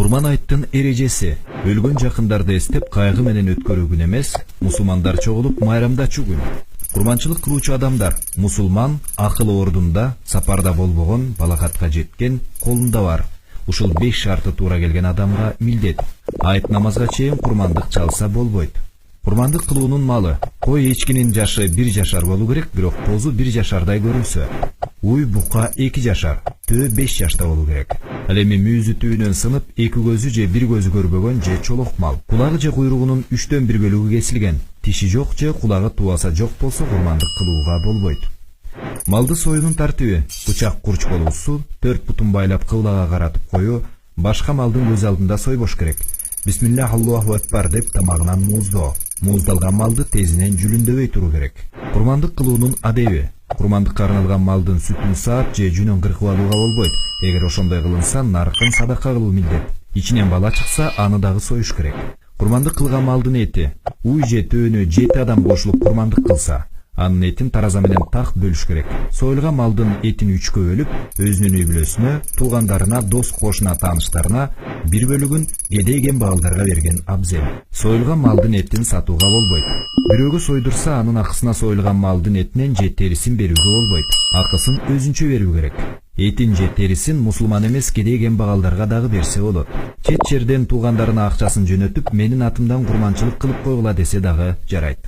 Курман айттын эрежеси өлгөн жакындарды эстеп кайгы менен өткөрүү күн эмес, мусулмандар чогулуп майрамдачу күн. Курманчылык кылуучу адамдар мусулман акылы ордунда, сапарда болбогон, балакатка жеткен, колунда бар. Ушул 5 шарты туура келген адамга милдет. Айт намазга чейин курмандык чалса болбойт. Курмандык кылуунун малы кой эчкинин жашы 1 жашар болуу керек, бирок тозу 1 жашардай көрүнсө. Уй бука 2 жашар, төө 5 жашта болуу керек. Ал эми мүйүзү түбүнөн сынып, 2 көзү же 1 көзү көрбөгөн же чолок мал. Кулагы же куйругунун 3төн 1 бөлүгү кесилген. Тиши жок же кулагы тубаса жок болсо курмандык кылууга болбойт. Малды союунун тартиби: бычак курч болуусу, 4 бутун байлап кыблага каратып коюу, башка малдын көз алдында сойбош керек. Бисмиллах Аллаху акбар деп тамагынан мууздоо. Мууздалган малды тезинен жүлүндөбөй туруу керек. Курмандык кылуунун адеби: курмандыкка арналган малдын сүтүн саап же жүнүн кыркып алууга болбойт. Эгер ошондой кылынса, наркын садака кылуу милдет. Ичинен бала чыкса, аны дагы союш керек. Курмандык кылган малдын эти уй же төөнө 7 адам кошулуп курмандык кылса, анын этин тараза менен так бөлүш керек. Союлган малдын этин 3кө бөлүп, өзүнүн үй бүлөсүнө, туугандарына, дос кошуна, тааныштарына, 1 бөлүгүн кедей кембагалдарга берген абзел. Союлган малдын этин сатууга болбойт. Бирөөгө сойдурса, анын акысына союлган малдын этинен же терисин берүүгө болбойт. Акысын өзүнчө берүү керек. Этин же терисин мусулман эмес кедей кембагалдарга дагы берсе болот. Чет жерден туугандарына акчасын жөнөтүп, менин атымдан курманчылык кылып койгула десе дагы жарайт.